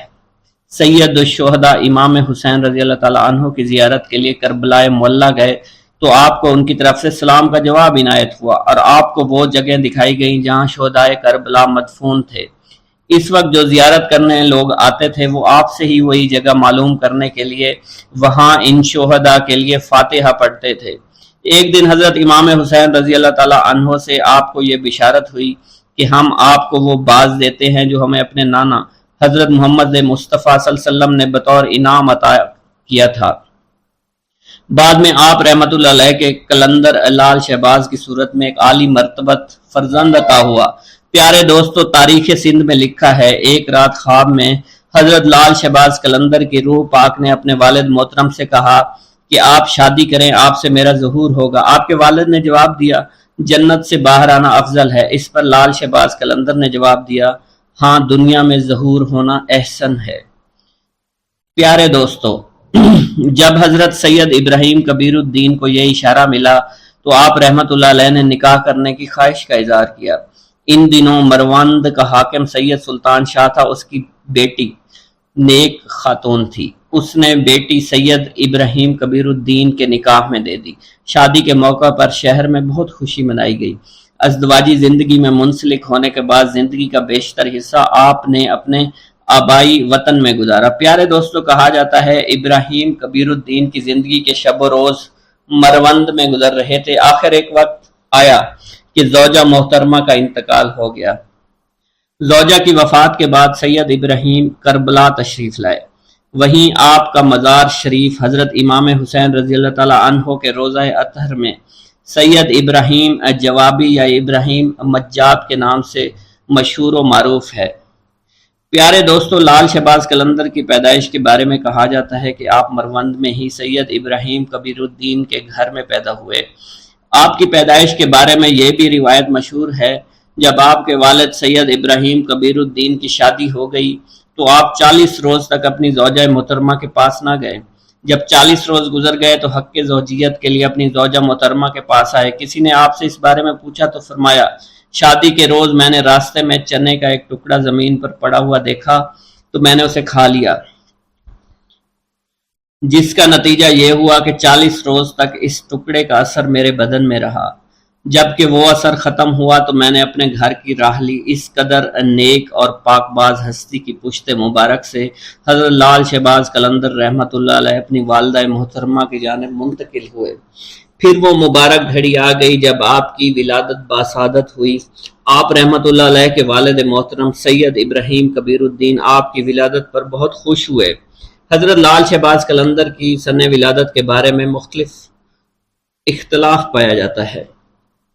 سید الشہداء امام حسین رضی اللہ تعالیٰ عنہ کی زیارت کے لیے کربلا معلیٰ گئے تو آپ کو ان کی طرف سے سلام کا جواب عنایت ہوا اور آپ کو وہ جگہ دکھائی گئیں جہاں شہداء کربلا مدفون تھے۔ اس وقت جو زیارت کرنے لوگ آتے تھے وہ آپ سے ہی وہی جگہ معلوم کرنے کے لیے وہاں ان شہداء کے لیے فاتحہ پڑھتے تھے۔ ایک دن حضرت امام حسین رضی اللہ تعالیٰ عنہ سے آپ کو یہ بشارت ہوئی کہ ہم آپ کو وہ باز دیتے ہیں جو ہمیں اپنے نانا حضرت محمد مصطفیٰ صلی اللہ علیہ وسلم نے بطور انعام عطا کیا تھا۔ بعد میں آپ رحمت اللہ علیہ کے قلندر لال شہباز کی صورت میں ایک عالی مرتبت فرزند عطا ہوا۔ پیارے دوستو، تاریخ سندھ میں لکھا ہے، ایک رات خواب میں حضرت لال شہباز قلندر کی روح پاک نے اپنے والد محترم سے کہا کہ آپ شادی کریں، آپ سے میرا ظہور ہوگا۔ آپ کے والد نے جواب دیا، جنت سے باہر آنا افضل ہے۔ اس پر لال شہباز قلندر نے جواب دیا، ہاں، دنیا میں ظہور ہونا احسن ہے۔ پیارے دوستو، جب حضرت سید ابراہیم کبیر الدین کو یہ اشارہ ملا تو آپ رحمت اللہ علیہ نے نکاح کرنے کی خواہش کا اظہار کیا۔ ان دنوں مروند کا حاکم سید سلطان شاہ تھا، اس کی بیٹی نیک خاتون تھی۔ اس نے بیٹی سید ابراہیم کبیر الدین کے نکاح میں دے دی۔ شادی کے موقع پر شہر میں بہت خوشی منائی گئی۔ ازدواجی زندگی میں منسلک ہونے کے بعد زندگی کا بیشتر حصہ آپ نے اپنے آبائی وطن میں گزارا۔ پیارے دوستو، کہا جاتا ہے ابراہیم کبیر الدین کی زندگی کے شب و روز مروند میں گزر رہے تھے۔ آخر ایک وقت آیا کہ زوجہ محترمہ کا انتقال ہو گیا۔ زوجہ کی وفات کے بعد سید ابراہیم کربلا تشریف لائے۔ وہیں آپ کا مزار شریف حضرت امام حسین رضی اللہ تعالیٰ عنہ کے روضہ اطہر میں سید ابراہیم جوابی یا ابراہیم مجاب کے نام سے مشہور و معروف ہے۔ پیارے دوستو، لال شہباز قلندر کی پیدائش کے بارے میں کہا جاتا ہے کہ آپ مروند میں ہی سید ابراہیم کبیر الدین کے گھر میں پیدا ہوئے۔ آپ کی پیدائش کے بارے میں یہ بھی روایت مشہور ہے جب آپ کے والد سید ابراہیم کبیر الدین کی شادی ہو گئی تو آپ 40 روز تک اپنی زوجہ محترمہ کے پاس نہ گئے۔ جب 40 روز گزر گئے تو حق زوجیت کے لیے اپنی زوجہ محترمہ کے پاس آئے۔ کسی نے آپ سے اس بارے میں پوچھا تو فرمایا، شادی کے روز میں نے راستے میں چنے کا ایک ٹکڑا زمین پر پڑا ہوا دیکھا تو میں نے اسے کھا لیا، جس کا نتیجہ یہ ہوا کہ 40 روز تک اس ٹکڑے کا اثر میرے بدن میں رہا۔ جب کہ وہ اثر ختم ہوا تو میں نے اپنے گھر کی راہ لی۔ اس قدر نیک اور پاک باز ہستی کی پشت مبارک سے حضرت لال شہباز قلندر رحمۃ اللہ علیہ اپنی والدہ محترمہ کی جانب منتقل ہوئے۔ پھر وہ مبارک گھڑی آ گئی جب آپ کی ولادت باسعادت ہوئی۔ آپ رحمۃ اللہ علیہ کے والد محترم سید ابراہیم کبیر الدین آپ کی ولادت پر بہت خوش ہوئے۔ حضرت لال شہباز قلندر کی سن ولادت کے بارے میں مختلف اختلاف پایا جاتا ہے۔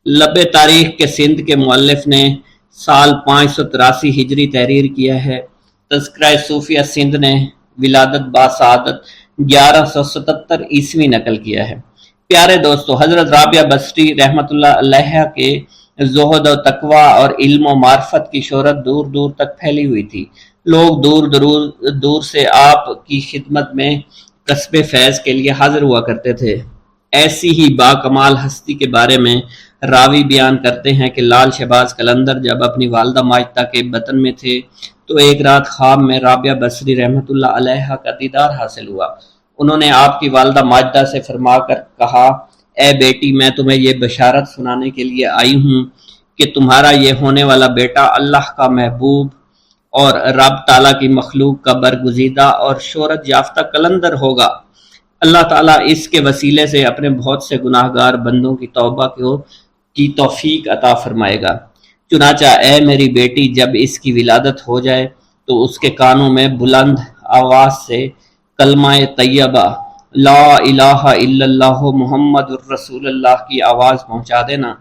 لب تاریخ کے سندھ کے مؤلف نے سال 583 ہجری تحریر کیا ہے۔ تذکرہ صوفیہ سندھ نے ولادت باسعادت 1177 عیسوی نقل کیا ہے۔ پیارے دوستو، حضرت رابعہ بصری رحمۃ اللہ علیہ کے زہد و تقوی اور علم و معرفت کی شہرت دور دور تک پھیلی ہوئی تھی۔ لوگ دور سے آپ کی خدمت میں کسب فیض کے لیے حاضر ہوا کرتے تھے۔ ایسی ہی باکمال ہستی کے بارے میں راوی بیان کرتے ہیں کہ لال شہباز قلندر جب اپنی والدہ ماجدہ کے بطن میں تھے تو ایک رات خواب میں رابعہ بصری رحمۃ اللہ علیہ کا دیدار حاصل ہوا۔ انہوں نے آپ کی والدہ ماجدہ سے فرما کر کہا، اے بیٹی، میں تمہیں یہ بشارت سنانے کے لیے آئی ہوں کہ تمہارا یہ ہونے والا بیٹا اللہ کا محبوب اور رب تعالیٰ کی مخلوق کا برگزیدہ اور شہرت یافتہ قلندر ہوگا۔ اللہ تعالیٰ اس کے وسیلے سے اپنے بہت سے گناہ گار بندوں کی توبہ کی توفیق عطا فرمائے گا۔ چنانچہ اے میری بیٹی، جب اس کی ولادت ہو جائے تو اس کے کانوں میں بلند آواز سے کلمہ طیبہ لا الہ الا اللہ محمد الرسول اللہ کی آواز پہنچا دینا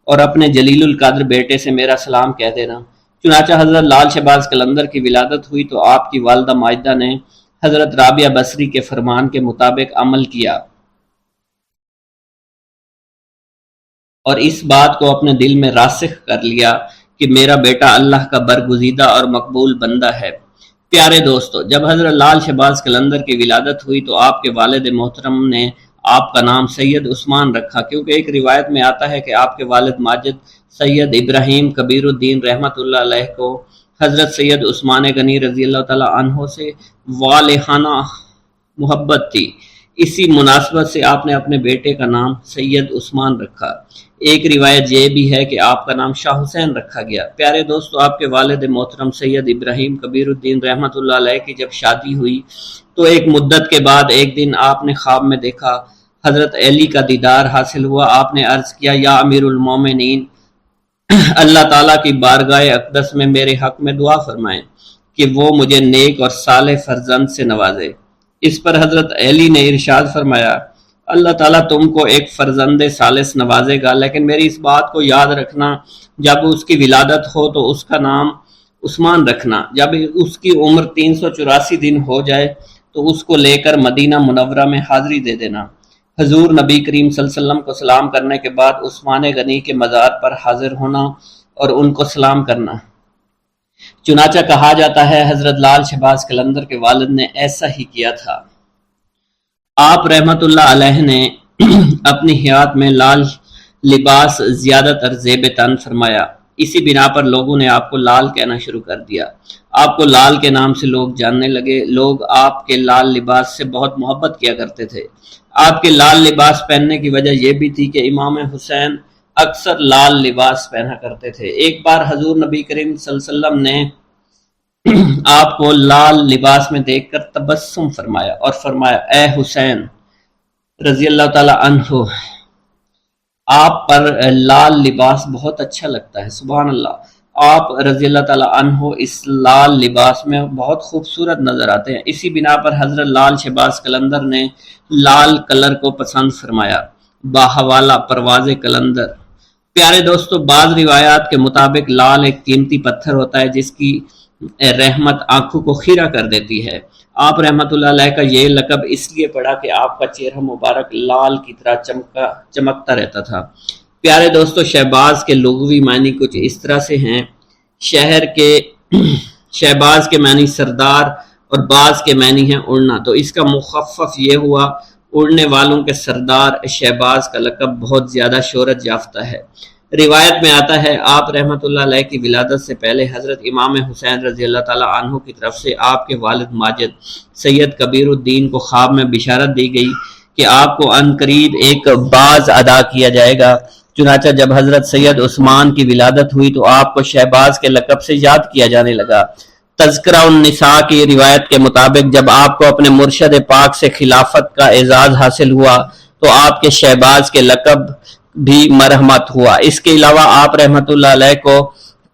اور اپنے جلیل القدر بیٹے سے میرا سلام کہہ دینا۔ چنانچہ حضرت لال شہباز قلندر کی ولادت ہوئی تو آپ کی والدہ ماجدہ نے حضرت رابعہ بصری کے فرمان کے مطابق عمل کیا اور اس بات کو اپنے دل میں راسخ کر لیا کہ میرا بیٹا اللہ کا برگزیدہ اور مقبول بندہ ہے۔ پیارے دوستو، جب حضرت لال شہباز قلندر کی ولادت ہوئی تو آپ کے والد محترم نے آپ کا نام سید عثمان رکھا، کیونکہ ایک روایت میں آتا ہے کہ آپ کے والد ماجد سید ابراہیم کبیر الدین رحمۃ اللہ علیہ کو حضرت سید عثمان غنی رضی اللہ تعالیٰ عنہ سے والہانہ محبت تھی۔ اسی مناسبت سے آپ نے اپنے بیٹے کا نام سید عثمان رکھا۔ ایک روایت یہ بھی ہے کہ آپ کا نام شاہ حسین رکھا گیا۔ پیارے دوستو، آپ کے والد محترم سید ابراہیم کبیر الدین رحمۃ اللہ علیہ کی جب شادی ہوئی تو ایک مدت کے بعد ایک دن آپ نے خواب میں دیکھا حضرت علی کا دیدار حاصل ہوا۔ آپ نے عرض کیا، یا امیر المومنین، اللہ تعالیٰ کی بارگاہ اقدس میں میرے حق میں دعا فرمائیں کہ وہ مجھے نیک اور صالح فرزند سے نوازے۔ اس پر حضرت علی نے ارشاد فرمایا، اللہ تعالیٰ تم کو ایک فرزند صالح نوازے گا، لیکن میری اس بات کو یاد رکھنا، جب اس کی ولادت ہو تو اس کا نام عثمان رکھنا۔ جب اس کی عمر 384 دن ہو جائے تو اس کو لے کر مدینہ منورہ میں حاضری دے دینا۔ حضور نبی کریم صلی اللہ علیہ وسلم کو سلام کرنے کے بعد عثمان غنی کے مزار پر حاضر ہونا اور ان کو سلام کرنا۔ چنانچہ کہا جاتا ہے حضرت لال شہباز قلندر کے والد نے ایسا ہی کیا تھا۔ آپ رحمت اللہ علیہ نے اپنی حیات میں لال لباس زیادہ تر زیب تن فرمایا، اسی بنا پر لوگوں نے آپ کو لال کہنا شروع کر دیا۔ آپ کو لال کے نام سے لوگ جاننے لگے۔ لوگ آپ کے لال لباس سے بہت محبت کیا کرتے تھے۔ آپ کے لال لباس پہننے کی وجہ یہ بھی تھی کہ امام حسین اکثر لال لباس پہنا کرتے تھے۔ ایک بار حضور نبی کریم صلی اللہ علیہ وسلم نے آپ کو لال لباس میں دیکھ کر تبسم فرمایا اور فرمایا، اے حسین رضی اللہ تعالی عنہ، آپ پر لال لباس بہت اچھا لگتا ہے۔ سبحان اللہ، آپ رضی اللہ تعالی عنہ اس لال لباس میں بہت خوبصورت نظر آتے ہیں۔ اسی بنا پر حضرت لال شہباز قلندر نے لال کلر کو پسند فرمایا۔ باحوالہ پرواز قلندر۔ پیارے دوستو، بعض روایات کے مطابق لال ایک قیمتی پتھر ہوتا ہے جس کی رحمت آنکھوں کو خیرہ کر دیتی ہے۔ آپ رحمت اللہ علیہ کا یہ لقب اس لیے پڑا کہ آپ کا چہرہ مبارک لال کی طرح چمکتا رہتا تھا۔ پیارے دوستو، شہباز کے لغوی معنی کچھ اس طرح سے ہیں۔ شہر کے شہباز کے معنی سردار اور باز کے معنی ہیں اڑنا، تو اس کا مخفف یہ ہوا اڑنے والوں کے سردار شہباز کا لقب بہت زیادہ شہرت یافتہ ہے۔ روایت میں آتا ہے آپ رحمۃ اللہ علیہ کی ولادت سے پہلے حضرت امام حسین رضی اللہ تعالیٰ عنہ کی طرف سے آپ کے والد ماجد سید کبیر الدین کو خواب میں بشارت دی گئی کہ آپ کو عن قریب ایک باز ادا کیا جائے گا۔ چنانچہ جب حضرت سید عثمان کی ولادت ہوئی تو آپ کو شہباز کے لقب سے یاد کیا جانے لگا۔ تذکرہ النساء کی روایت کے مطابق جب آپ کو اپنے مرشد پاک سے خلافت کا اعزاز حاصل ہوا تو آپ کے شہباز کے لقب بھی مرحمت ہوا۔ اس کے علاوہ آپ رحمۃ اللہ علیہ کو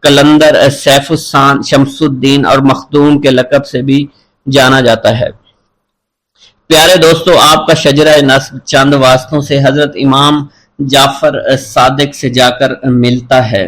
قلندر، سیف السان، شمس الدین اور مخدوم کے لقب سے بھی جانا جاتا ہے۔ پیارے دوستو، آپ کا شجرہ نسب چند واسطوں سے حضرت امام جعفر صادق سے جا کر ملتا ہے۔